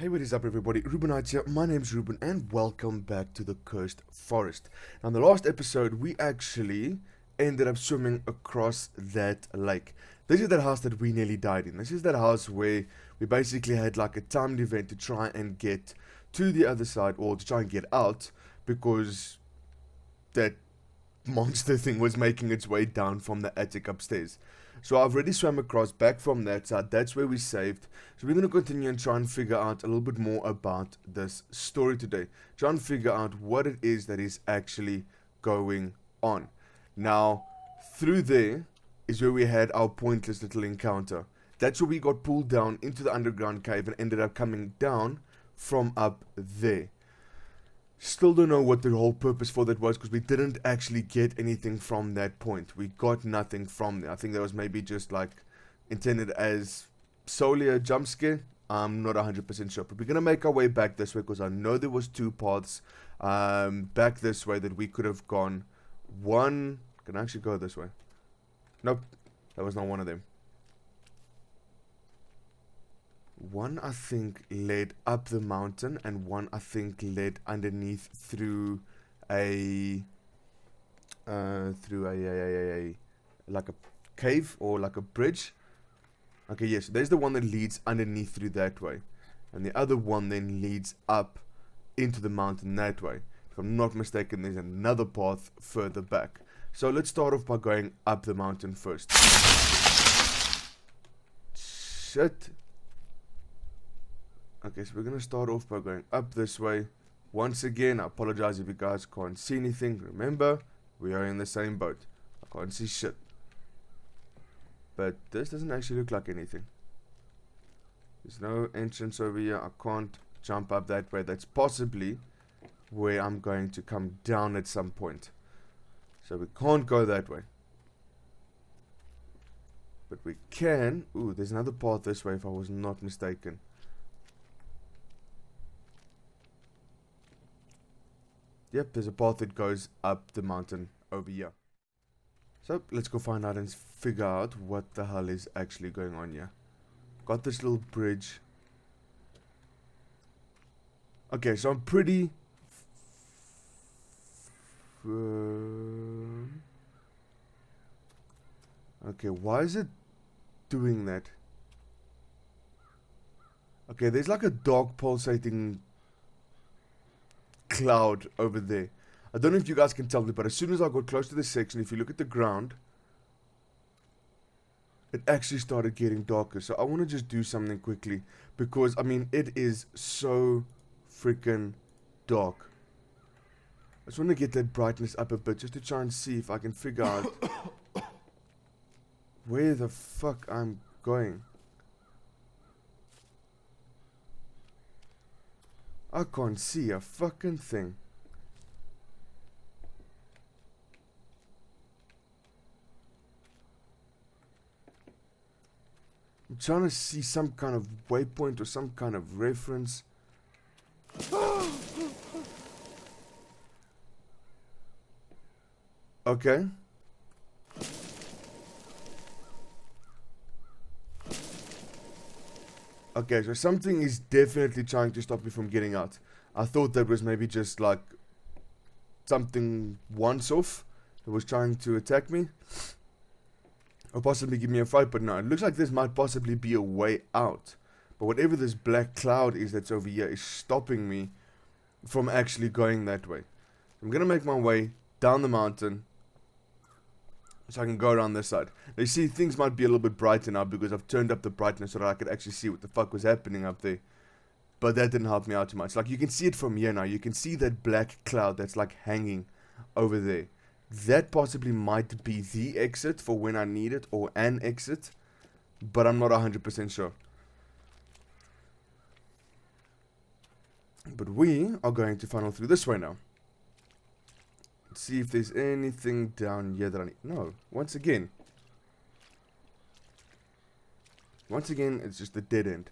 Hey, what is up everybody, Reubin here, my name's Reubin and welcome back to the Cursed Forest. Now in the last episode we actually ended up swimming across that lake. This is that house that we nearly died in. This is that house where we basically had like a timed event to try and get to the other side, or to try and get out, because that monster thing was making its way down from the attic upstairs. So I've already swam across back from that side. That's where we saved. So we're going to continue and try and figure out a little bit more about this story today. Try and figure out what it is that is actually going on. Now, through there is where we had our pointless little encounter. That's where we got pulled down into the underground cave and ended up coming down from up there. Still don't know what the whole purpose for that was, because we didn't actually get anything from that point. We got nothing from there. I think that was maybe just like intended as solely a jump scare. I'm not 100% sure, but we're gonna make our way back this way, because I know there was two paths back this way that we could have gone. One can I actually go this way? Nope, that was not one of them. One I think led up the mountain, and one I think led underneath through a like a cave or like a bridge. Okay, yes, there's the one that leads underneath through that way, and the other one then leads up into the mountain that way. If I'm not mistaken, there's another path further back. So let's start off by going up the mountain first. Shit. Okay, so we're going to start off by going up this way. Once again, I apologize if you guys can't see anything. Remember, we are in the same boat. I can't see shit. But this doesn't actually look like anything. There's no entrance over here. I can't jump up that way. That's possibly where I'm going to come down at some point. So we can't go that way. But we can. Ooh, there's another path this way if I was not mistaken. Yep, there's a path that goes up the mountain over here. So, let's go find out and figure out what the hell is actually going on here. Got this little bridge. Okay, so I'm pretty... okay, why is it doing that? Okay, there's like a dark pulsating cloud over there. I don't know if you guys can tell me, but as soon as I got close to this section, if you look at the ground, it actually started getting darker. So I want to just do something quickly, because I mean it is so freaking dark. I just want to get that brightness up a bit, just to try and see if I can figure out where the fuck I'm going. I can't see a fucking thing. I'm trying to see some kind of waypoint or some kind of reference. Okay. Okay, so something is definitely trying to stop me from getting out. I thought that was maybe just like something once off that was trying to attack me, or possibly give me a fight, but no, it looks like this might possibly be a way out. But whatever this black cloud is that's over here is stopping me from actually going that way. I'm gonna make my way down the mountain so I can go around this side. Now you see, things might be a little bit brighter now because I've turned up the brightness so that I could actually see what the fuck was happening up there. But that didn't help me out too much. Like, you can see it from here now. You can see that black cloud that's like hanging over there. That possibly might be the exit for when I need it, or an exit, but I'm not 100% sure. But we are going to funnel through this way now. Let's see if there's anything down here that I need. No, once again, it's just a dead end.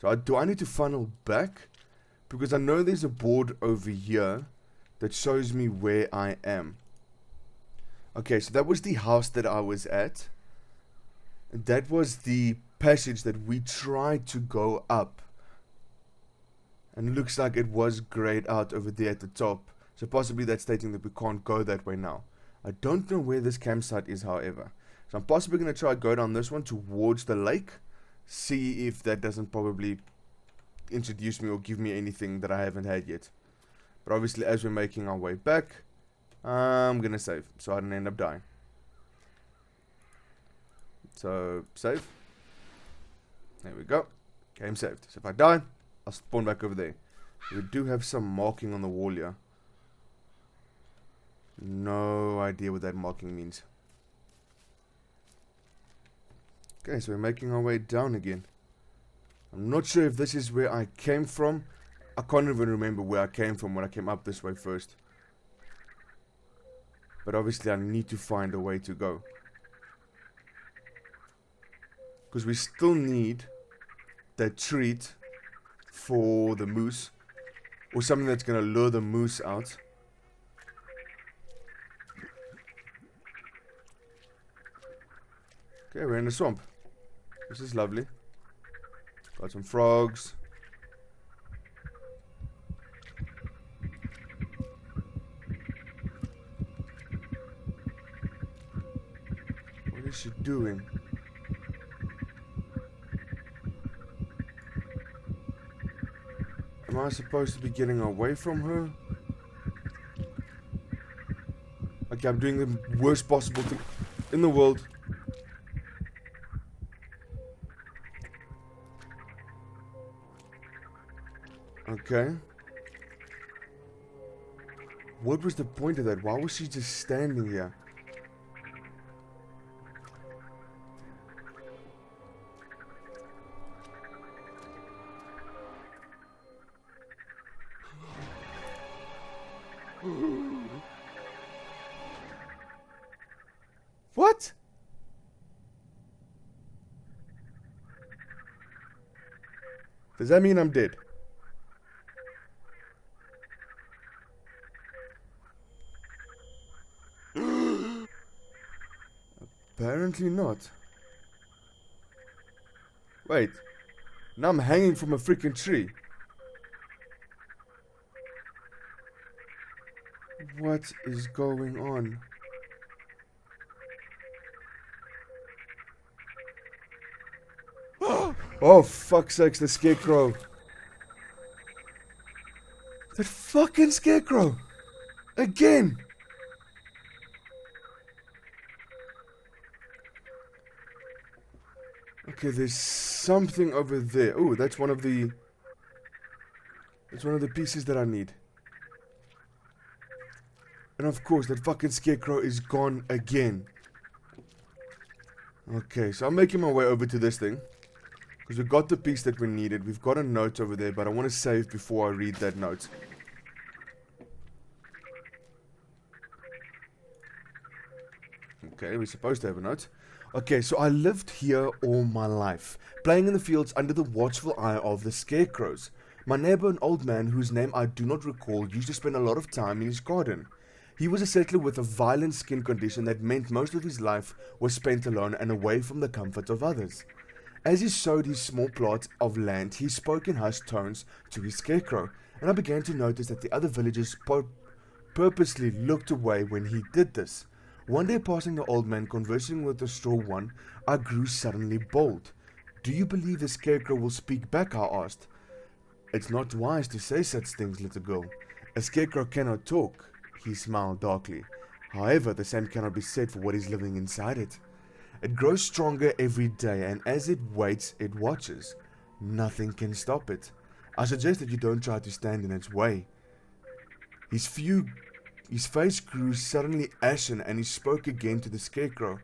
So do I need to funnel back? Because I know there's a board over here that shows me where I am. Okay, so that was the house that I was at. That was the passage that we tried to go up And looks like it was grayed out over there at the top. So possibly that's stating that we can't go that way now. I don't know where this campsite is, however. So I'm possibly going to try go down this one towards the lake. See if that doesn't probably introduce me or give me anything that I haven't had yet. But obviously as we're making our way back, I'm going to save so I don't end up dying. So save. There we go. Game saved. So if I die, I'll spawn back over there. We do have some marking on the wall here. No idea what that marking means. Okay, so we're making our way down again. I'm not sure if this is where I came from. I can't even remember where I came from when I came up this way first. But obviously I need to find a way to go. Because we still need that treat for the moose. Or something that's going to lure the moose out. Okay, we're in the swamp. This is lovely. Got some frogs. What is she doing? Am I supposed to be getting away from her? Okay, I'm doing the worst possible thing in the world. Okay. What was the point of that? Why was she just standing here? What? Does that mean I'm dead? Apparently not. Wait. Now I'm hanging from a freaking tree. What is going on? Oh, fuck's sakes, the Scarecrow. That fucking Scarecrow! Again! Okay, there's something over there. Oh, that's one of the... That's one of the pieces that I need. And of course, that fucking Scarecrow is gone again. Okay, so I'm making my way over to this thing. Because we got the piece that we needed. We've got a note over there, but I want to save before I read that note. Okay, we're supposed to have a note. Okay, so I lived here all my life, playing in the fields under the watchful eye of the Scarecrows. My neighbor, an old man whose name I do not recall, used to spend a lot of time in his garden. He was a settler with a violent skin condition that meant most of his life was spent alone and away from the comfort of others. As he sowed his small plot of land, he spoke in hushed tones to his Scarecrow, and I began to notice that the other villagers purposely looked away when he did this. One day, passing the old man conversing with the straw one, I grew suddenly bold. "Do you believe the Scarecrow will speak back?" I asked. "It's not wise to say such things, little girl. A Scarecrow cannot talk." He smiled darkly. "However, the same cannot be said for what is living inside it. It grows stronger every day, and as it waits, it watches. Nothing can stop it. I suggest that you don't try to stand in its way." His face grew suddenly ashen, and he spoke again to the Scarecrow.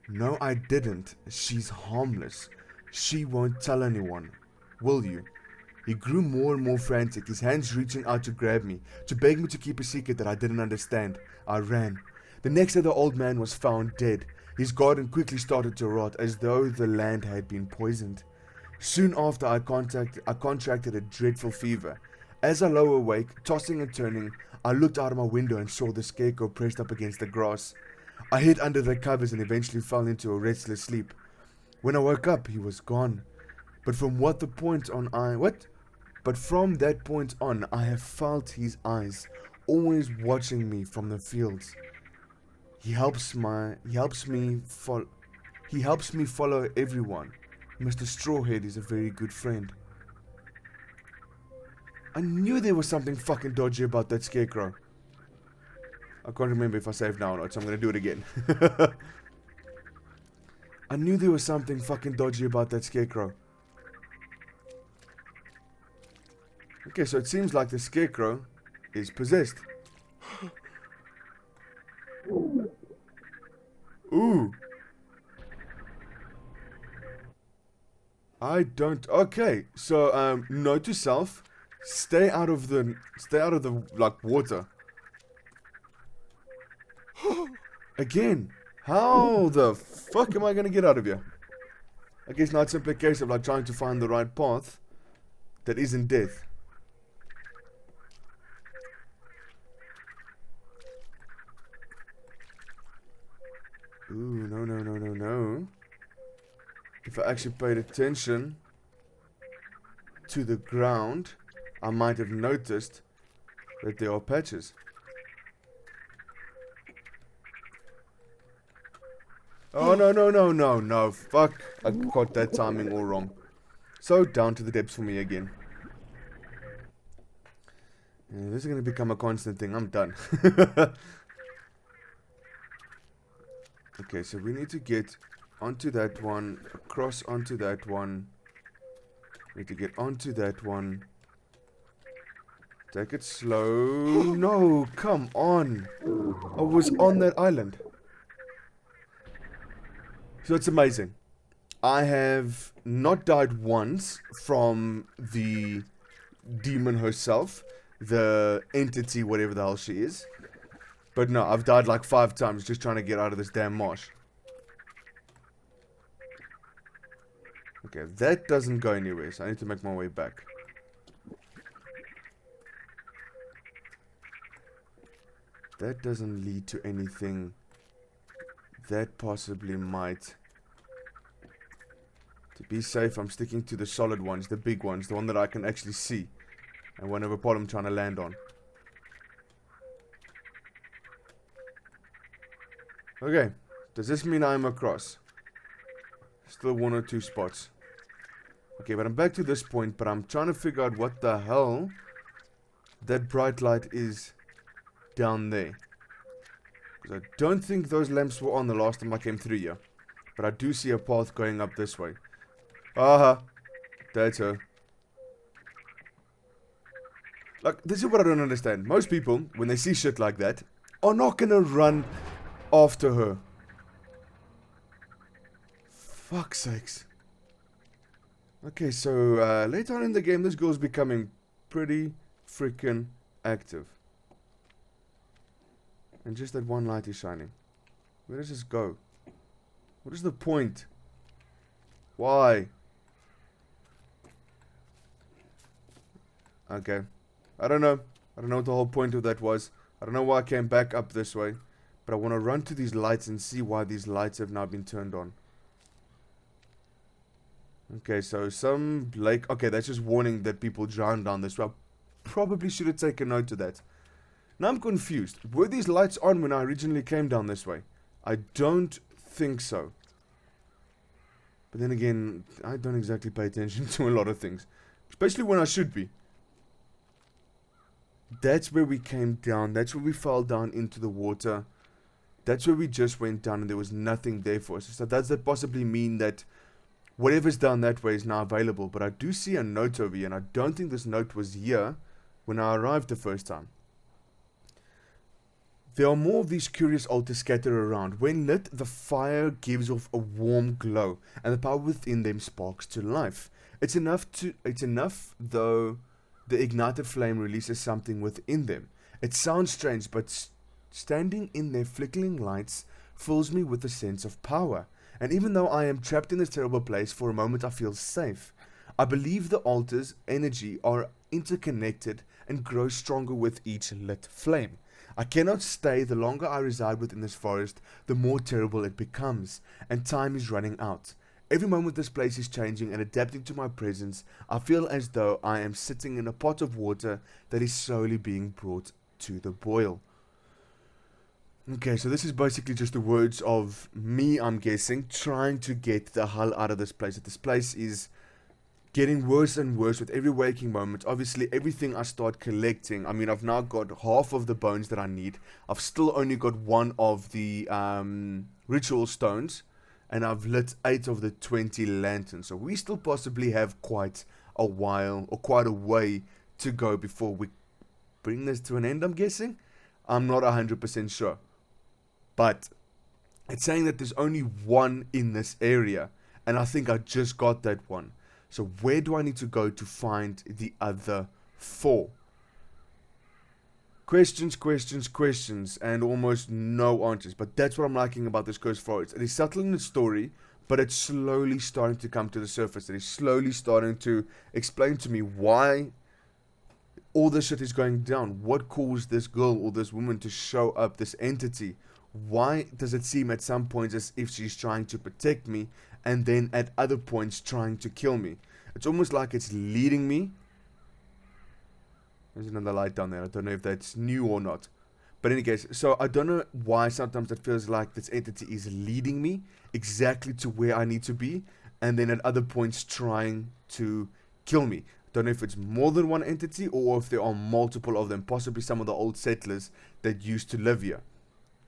"No, I didn't. She's harmless. She won't tell anyone. Will you?" He grew more and more frantic, his hands reaching out to grab me, to beg me to keep a secret that I didn't understand. I ran. The next day the old man was found dead. His garden quickly started to rot, as though the land had been poisoned. Soon after I contracted a dreadful fever. As I lay awake, tossing and turning, I looked out of my window and saw the Scarecrow pressed up against the grass. I hid under the covers and eventually fell into a restless sleep. When I woke up, he was gone. But from what point on But from that point on, I have felt his eyes always watching me from the fields. He helps me follow everyone. Mr. Strawhead is a very good friend. I knew there was something fucking dodgy about that Scarecrow. I can't remember if I saved now or not, so I'm gonna do it again. I knew there was something fucking dodgy about that Scarecrow. Okay, so it seems like the Scarecrow is possessed. Ooh. I don't. Okay, so note to self: stay out of the like water. Again, how the fuck am I gonna get out of here? I guess now it's simply a case of like trying to find the right path that isn't death. Ooh, no. If I actually paid attention to the ground, I might have noticed that there are patches. Oh, no. Fuck. I got that timing all wrong. So, down to the depths for me again. Yeah, this is going to become a constant thing. I'm done. Okay, so we need to get onto that one, across onto that one. We need to get onto that one. Take it slow. No, come on. I was on that island. So it's amazing. I have not died once from the demon herself, the entity, whatever the hell she is. But no, I've died like 5 times just trying to get out of this damn marsh. Okay, that doesn't go anywhere, so I need to make my way back. That doesn't lead to anything. That possibly might. To be safe, I'm sticking to the solid ones, the big ones, the one that I can actually see. And won't have a problem trying to land on. Okay, does this mean I'm across? Still 1 or 2 spots. Okay, but I'm back to this point, but I'm trying to figure out what the hell that bright light is down there. Because I don't think those lamps were on the last time I came through here. But I do see a path going up this way. Aha, that's her. Like, this is what I don't understand. Most people, when they see shit like that, are not gonna run after her. Fuck's sakes. Okay, so later on in the game, this girl's becoming pretty freaking active. And just that one light is shining. Where does this go? What is the point? Why? Okay. I don't know. I don't know what the whole point of that was. I don't know why I came back up this way. But I want to run to these lights and see why these lights have now been turned on. Okay, so some lake. Okay, that's just warning that people drown down this way. I probably should have taken note of that. Now I'm confused. Were these lights on when I originally came down this way? I don't think so. But then again, I don't exactly pay attention to a lot of things. Especially when I should be. That's where we came down. That's where we fell down into the water. That's where we just went down and there was nothing there for us. So does that possibly mean that whatever's down that way is now available? But I do see a note over here and I don't think this note was here when I arrived the first time. There are more of these curious altars scattered around. When lit, the fire gives off a warm glow, and the power within them sparks to life. It's enough though the ignited flame releases something within them. It sounds strange, but standing in their flickering lights fills me with a sense of power. And even though I am trapped in this terrible place, for a moment I feel safe. I believe the altar's energy are interconnected and grow stronger with each lit flame. I cannot stay. The longer I reside within this forest, the more terrible it becomes, and time is running out. Every moment this place is changing and adapting to my presence. I feel as though I am sitting in a pot of water that is slowly being brought to the boil. Okay, so this is basically just the words of me, I'm guessing, trying to get the hell out of this place. This place is getting worse and worse with every waking moment. Obviously, everything I start collecting, I mean, I've now got half of the bones that I need. I've still only got one of the ritual stones, and I've lit 8 of the 20 lanterns. So we still possibly have quite a while, or quite a way to go before we bring this to an end, I'm guessing. I'm not 100% sure. But it's saying that there's only one in this area, and I think I just got that one. So where do I need to go to find the other 4? Questions, questions, questions, and almost no answers. But that's what I'm liking about this cursed forest. It is subtle in the story, but it's slowly starting to come to the surface. It is slowly starting to explain to me why all this shit is going down. What caused this girl or this woman to show up, this entity? Why does it seem at some points as if she's trying to protect me, and then at other points trying to kill me? It's almost like it's leading me. There's another light down there. I don't know if that's new or not. But in any case, so I don't know why sometimes it feels like this entity is leading me exactly to where I need to be, and then at other points trying to kill me. Don't know if it's more than one entity or if there are multiple of them, possibly some of the old settlers that used to live here.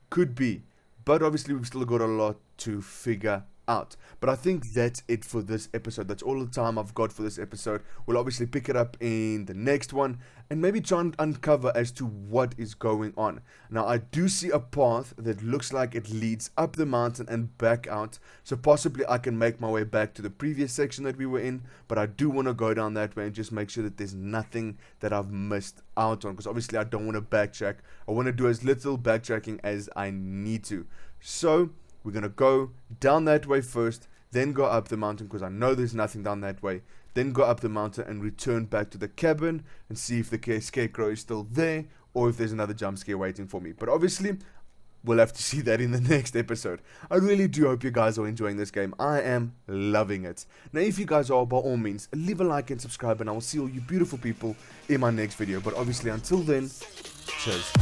Could be, but obviously we've still got a lot to figure out. But I think that's it for this episode. That's all the time I've got for this episode. We'll obviously pick it up in the next one and maybe try and uncover as to what is going on. Now, I do see a path that looks like it leads up the mountain and back out, so possibly I can make my way back to the previous section that we were in, but I do want to go down that way and just make sure that there's nothing that I've missed out on, because obviously I don't want to backtrack. I want to do as little backtracking as I need to. So we're going to go down that way first, then go up the mountain, because I know there's nothing down that way. Then go up the mountain and return back to the cabin and see if the Scarecrow is still there, or if there's another jump scare waiting for me. But obviously, we'll have to see that in the next episode. I really do hope you guys are enjoying this game. I am loving it. Now, if you guys are, by all means, leave a like and subscribe, and I will see all you beautiful people in my next video. But obviously, until then, cheers.